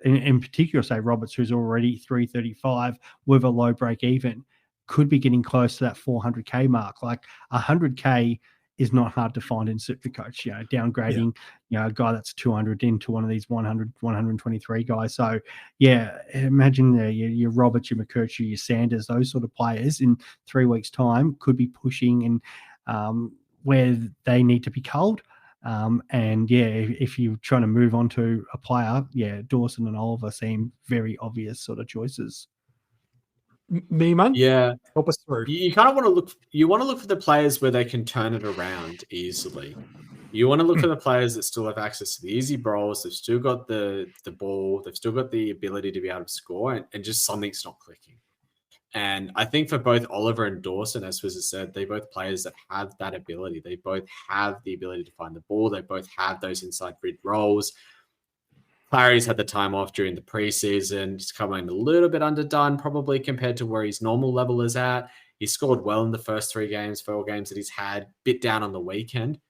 in particular, say Roberts, who's already 335 with a low break even, could be getting close to that 400K mark. Like 100K is not hard to find in SuperCoach, downgrading, a guy that's 200 into one of these 100, 123 guys. So, imagine your Roberts, your McKercher, your Sanders, those sort of players in 3 weeks' time could be pushing and where they need to be culled. If you're trying to move on to a player, Dawson and Oliver seem very obvious sort of choices. MiniMonk? Yeah. Help us through. You kind of want to look for the players where they can turn it around easily. You want to look for the players that still have access to the easy brawls. They've still got the ball. They've still got the ability to be able to score, and just something's not clicking. And I think for both Oliver and Dawson, as Swiz has said, they're both players that have that ability. They both have the ability to find the ball. They both have those inside grid roles. Clary's had the time off during the preseason. He's coming a little bit underdone, probably compared to where his normal level is at. He scored well in the first 4 games that he's had, bit down on the weekend.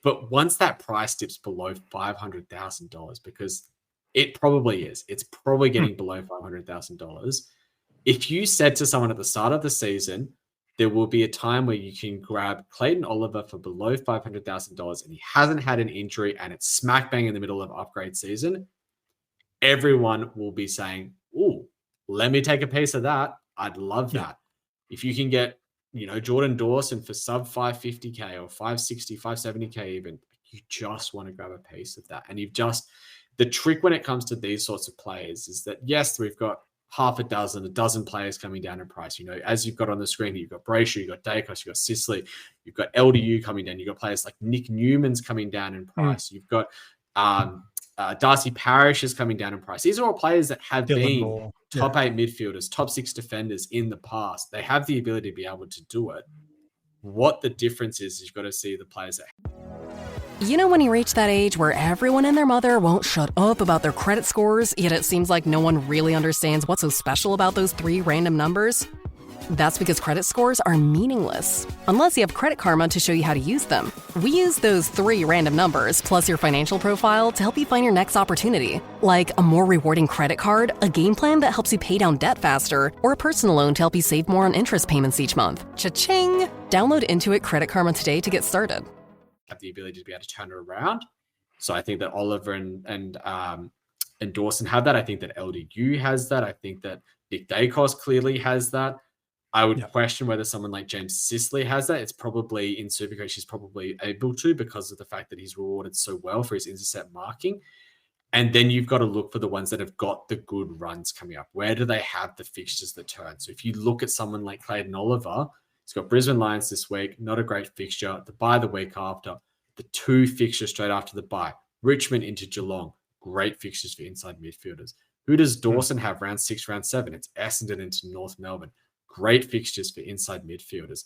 But once that price dips below $500,000, because it probably is, it's probably getting below $500,000. If you said to someone at the start of the season, there will be a time where you can grab Clayton Oliver for below $500,000 and he hasn't had an injury and it's smack bang in the middle of upgrade season, everyone will be saying, "Ooh, let me take a piece of that. I'd love that." If you can get, Jordan Dawson for sub 550K or 560, 570K even, you just want to grab a piece of that. And the trick when it comes to these sorts of players is that, yes, we've got a dozen players coming down in price. As you've got on the screen, you've got Brayshaw, you've got Daicos, you've got Sicily, you've got LDU coming down, you've got players like Nick Newman's coming down in price. You've got Darcy Parish is coming down in price. These are all players that have been top 8 midfielders, top 6 defenders in the past. They have the ability to be able to do it. What the difference is you've got to see the players that. When you reach that age where everyone and their mother won't shut up about their credit scores, yet it seems like no one really understands what's so special about those 3 random numbers? That's because credit scores are meaningless, unless you have Credit Karma to show you how to use them. We use those 3 random numbers, plus your financial profile, to help you find your next opportunity. Like a more rewarding credit card, a game plan that helps you pay down debt faster, or a personal loan to help you save more on interest payments each month. Cha-ching! Download Intuit Credit Karma today to get started. Have the ability to be able to turn it around. So I think that Oliver and Dawson have that. I think that LDU has that. I think that Nick Daicos clearly has that. I would question whether someone like James Sicily has that. It's probably in SuperCoach, he's probably able to because of the fact that he's rewarded so well for his intercept marking. And then you've got to look for the ones that have got the good runs coming up. Where do they have the fixtures that turn? So if you look at someone like Clayton Oliver, he's got Brisbane Lions this week, not a great fixture. The bye the week after, the 2 fixtures straight after the bye. Richmond into Geelong, great fixtures for inside midfielders. Who does Dawson have round 6, round 7? It's Essendon into North Melbourne. Great fixtures for inside midfielders.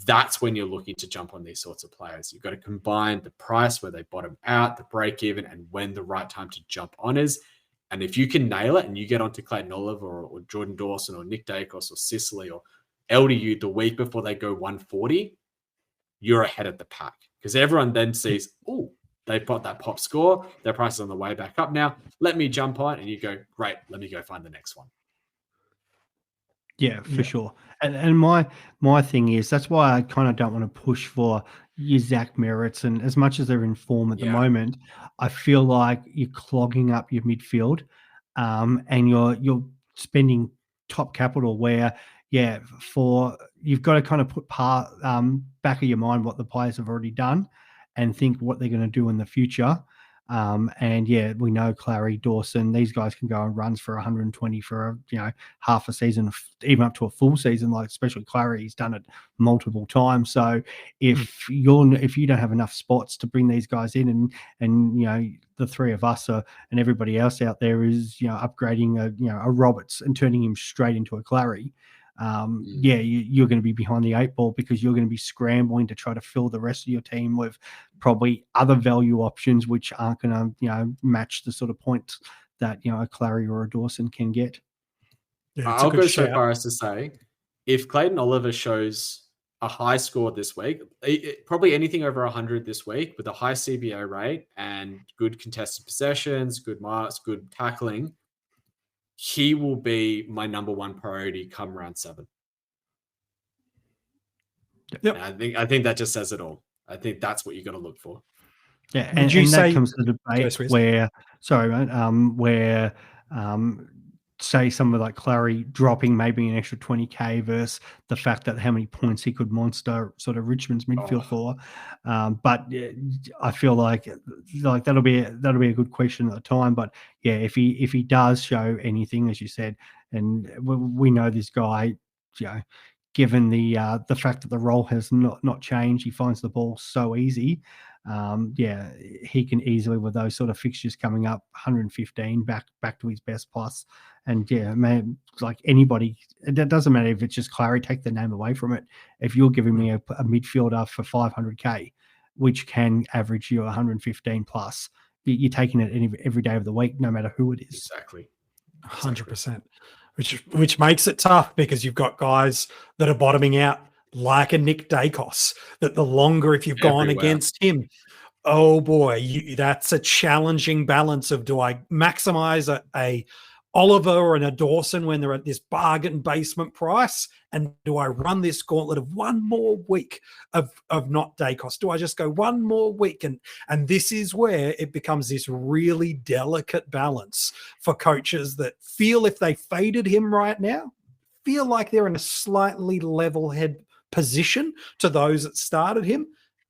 That's when you're looking to jump on these sorts of players. You've got to combine the price where they bottom out, the break even, and when the right time to jump on is. And if you can nail it and you get onto Clayton Oliver or Jordan Dawson or Nick Daicos or Sicily or LDU the week before they go 140, you're ahead of the pack. Because everyone then sees, oh, they've got that pop score. Their price is on the way back up now. Let me jump on. And you go, great, let me go find the next one. Yeah, for sure. And my thing is, that's why I kind of don't want to push for your Zach Merritts. And as much as they're in form at the moment, I feel like you're clogging up your midfield and you're spending top capital where you've got to kind of put back of your mind what the players have already done and think what they're going to do in the future. We know Clary, Dawson, these guys can go on runs for 120 for half a season, even up to a full season. Like especially Clary, he's done it multiple times. So if you don't have enough spots to bring these guys in, and the three of us and everybody else out there is upgrading a Roberts and turning him straight into a Clary. You're going to be behind the 8 ball because you're going to be scrambling to try to fill the rest of your team with probably other value options which aren't going to match the sort of points that a Clary or a Dawson can get. I'll go so far as to say, if Clayton Oliver shows a high score this week, probably anything over 100 this week with a high CBO rate and good contested possessions, good marks, good tackling, he will be my number one priority come round 7. Yep. I think that just says it all. I think that's what you're going to look for. Yeah, and that comes to the debate where say someone like Clary dropping maybe an extra 20k versus the fact that how many points he could monster sort of Richmond's midfield for. But I feel like that'll be a good question at the time. But yeah, if he does show anything, as you said, and we know this guy, given the fact that the role has not changed, he finds the ball so easy. He can easily, with those sort of fixtures coming up, 115 back to his best plus. And man, like anybody, it doesn't matter if it's just Clary, take the name away from it. If you're giving me a midfielder for 500k, which can average you 115 plus, you're taking it every day of the week, no matter who it is. Exactly. 100%. Which makes it tough because you've got guys that are bottoming out like a Nick Daicos, that the longer if you've gone against him, oh boy, that's a challenging balance of, do I maximize a Oliver or a Dawson when they're at this bargain basement price, and do I run this gauntlet of one more week of not Daicos? Do I just go one more week? And this is where it becomes this really delicate balance for coaches that feel if they faded him right now, feel like they're in a slightly level head position to those that started him.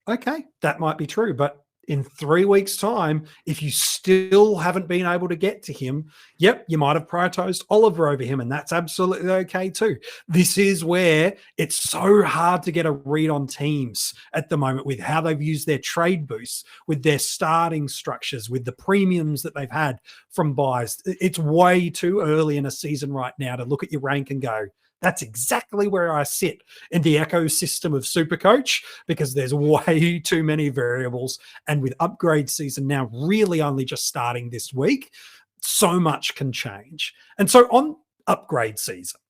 Okay, that might be true, but in 3 weeks' time, if you still haven't been able to get to him, you might have prioritized Oliver over him, and that's absolutely okay too. This is where it's so hard to get a read on teams at the moment with how they've used their trade boosts, with their starting structures, with the premiums that they've had from buys. It's way too early in a season right now to look at your rank and go, that's exactly where I sit in the ecosystem of SuperCoach, because there's way too many variables. And with upgrade season now really only just starting this week, so much can change. And so on upgrade season,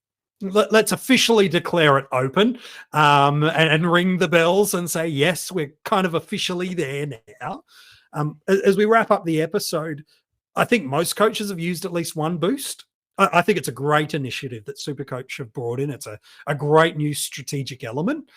let's officially declare it open and ring the bells and say, yes, we're kind of officially there now. As we wrap up the episode, I think most coaches have used at least one boost. I think it's a great initiative that SuperCoach have brought in. It's a great new strategic element.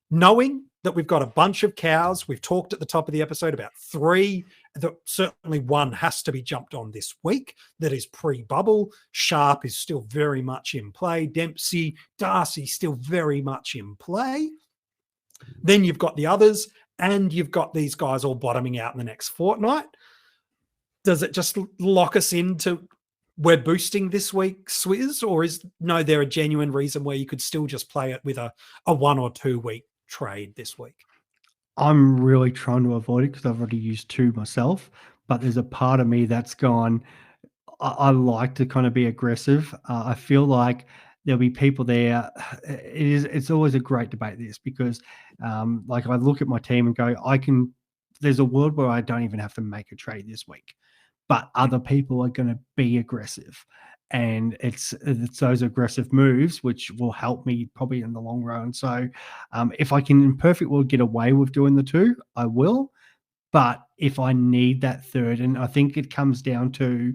Knowing that we've got a bunch of cows, we've talked at the top of the episode about 3, that certainly one has to be jumped on this week that is pre-bubble. Sharp is still very much in play. Dempsey, Darcy still very much in play. Then you've got the others, and you've got these guys all bottoming out in the next fortnight. Does it just lock us into we're boosting this week, Swiz, or is there a genuine reason where you could still just play it with a 1 or 2 week trade this week? I'm really trying to avoid it because I've already used 2 myself, but there's a part of me that's gone, I like to kind of be aggressive. I feel like there'll be people there. It's always a great debate, this, because I look at my team and go, there's a world where I don't even have to make a trade this week, but other people are going to be aggressive. And it's those aggressive moves which will help me probably in the long run. So if I can in perfect world get away with doing the 2, I will. But if I need that third, and I think it comes down to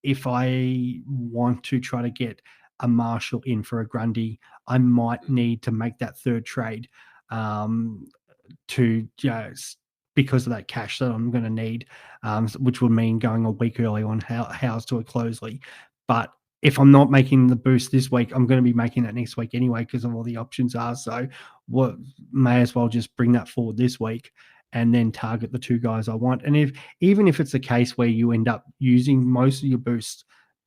if I want to try to get a Marshall in for a Grundy, I might need to make that third trade to just because of that cash that I'm going to need, which would mean going a week early on House to a Closeley. But if I'm not making the boost this week, I'm going to be making that next week anyway because of all the options are. So what may as well just bring that forward this week and then target the 2 guys I want. And even if it's a case where you end up using most of your boosts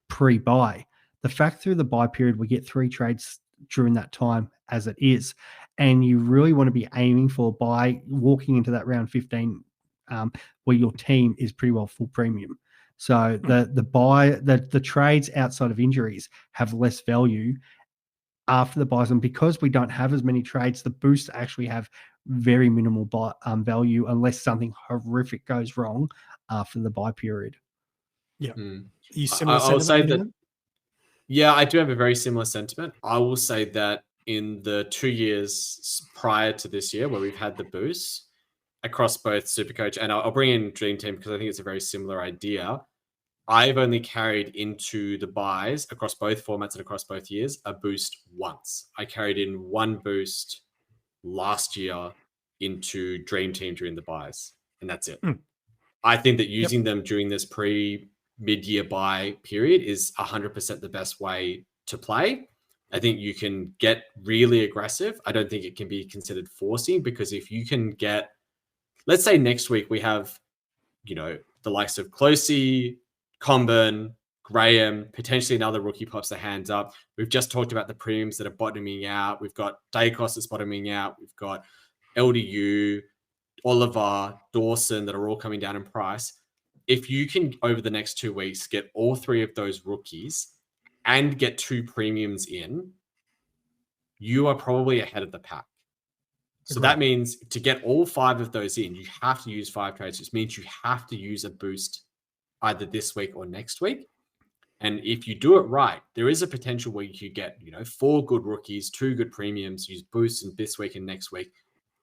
pre-buy, the fact through the buy period, we get 3 trades during that time as it is. And you really want to be aiming for by walking into that round 15 where your team is pretty well full premium. So the trades outside of injuries have less value after the buys. And because we don't have as many trades, the boosts actually have very minimal value unless something horrific goes wrong after the buy period. Yeah. I'll say that. Yeah, I do have a very similar sentiment. I will say that in the 2 years prior to this year where we've had the boosts across both SuperCoach and I'll bring in Dream Team because I think it's a very similar idea. I've only carried into the buys across both formats and across both years a boost once. I carried in 1 boost last year into Dream Team during the buys, and that's it. I think that using them during this mid-year buy period is 100% the best way to play. I think you can get really aggressive. I don't think it can be considered forcing because if you can get, let's say next week we have, the likes of Closey, Comben, Graham, potentially another rookie pops their hands up. We've just talked about the premiums that are bottoming out. We've got Daicos that's bottoming out. We've got LDU, Oliver, Dawson that are all coming down in price. If you can, over the next 2 weeks, get all 3 of those rookies and get 2 premiums in, you are probably ahead of the pack. So that means to get all 5 of those in, you have to use 5 trades, which means you have to use a boost either this week or next week. And if you do it right, there is a potential where you could get, 4 good rookies, 2 good premiums, use boosts in this week and next week,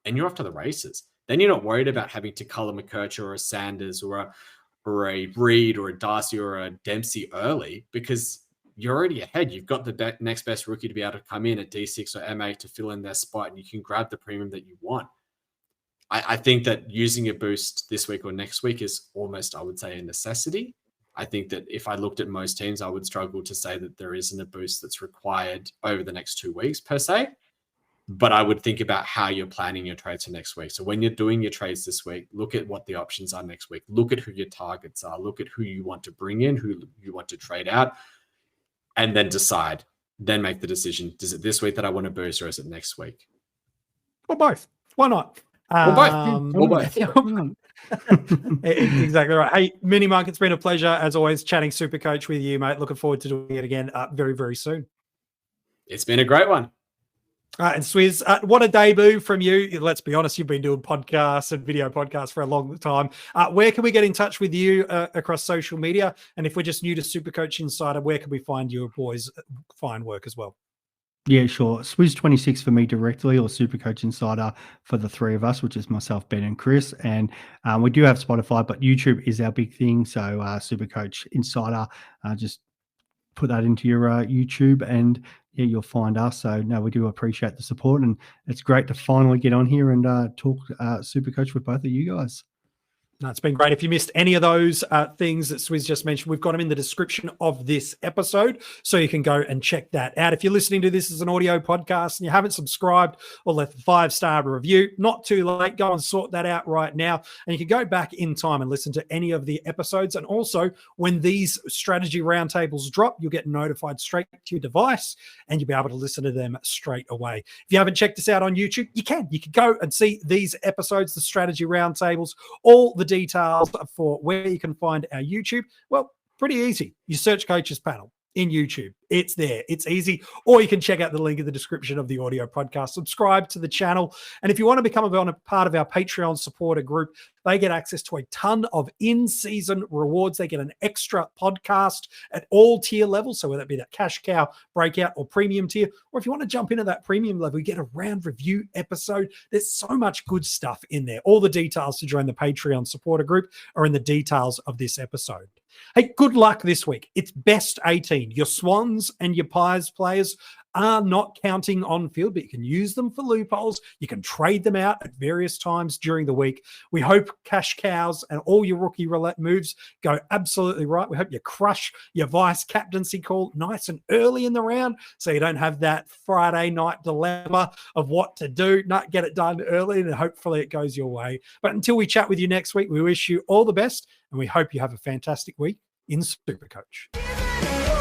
and you're off to the races. Then you're not worried about having to color McKercher or a Sanders or a Reed or a Darcy or a Dempsey early because you're already ahead. You've got the next best rookie to be able to come in at D6 or M8 to fill in their spot, and you can grab the premium that you want. I think that using a boost this week or next week is almost, I would say, a necessity. I think that if I looked at most teams, I would struggle to say that there isn't a boost that's required over the next 2 weeks per se. But I would think about how you're planning your trades for next week. So when you're doing your trades this week, look at what the options are next week. Look at who your targets are. Look at who you want to bring in, who you want to trade out, and then decide. Then make the decision. Is it this week that I want to boost or is it next week? Or both. Why not? Or both. Exactly right. Hey, MiniMonk, it's been a pleasure, as always, chatting SuperCoach with you, mate. Looking forward to doing it again very, very soon. It's been a great one. And Swiz, what a debut from you. Let's be honest, you've been doing podcasts and video podcasts for a long time. Where can we get in touch with you across social media? And if we're just new to SuperCoach Insider, where can we find your boys' fine work as well? Yeah, sure. Swiz26 for me directly, or SuperCoach Insider for the 3 of us, which is myself, Ben, and Chris. And we do have Spotify, but YouTube is our big thing. So SuperCoach Insider, just put that into your YouTube and you'll find us. So no, we do appreciate the support, and it's great to finally get on here and talk SuperCoach with both of you guys. No, it's been great. If you missed any of those things that Swiz just mentioned, we've got them in the description of this episode, so you can go and check that out. If you're listening to this as an audio podcast and you haven't subscribed or left a 5-star review, not too late. Go and sort that out right now. And you can go back in time and listen to any of the episodes. And also, when these strategy roundtables drop, you'll get notified straight to your device and you'll be able to listen to them straight away. If you haven't checked us out on YouTube, you can. You can go and see these episodes, the strategy roundtables, all the details for where you can find our YouTube. Well, pretty easy. You search Coaches Panel in YouTube. It's there. It's easy. Or you can check out the link in the description of the audio podcast. Subscribe to the channel. And if you want to become a part of our Patreon supporter group, they get access to a ton of in-season rewards. They get an extra podcast at all tier levels. So whether it be that cash cow, breakout, or premium tier, or if you want to jump into that premium level, you get a round review episode. There's so much good stuff in there. All the details to join the Patreon supporter group are in the details of this episode. Hey, good luck this week. It's best 18. Your Swans and your Pies players are not counting on field, but you can use them for loopholes. You can trade them out at various times during the week. We hope cash cows and all your rookie roulette moves go absolutely right. We hope you crush your vice captaincy call nice and early in the round so you don't have that Friday night dilemma of what to do. Not get it done early, and hopefully it goes your way. But until we chat with you next week, we wish you all the best, and we hope you have a fantastic week in SuperCoach.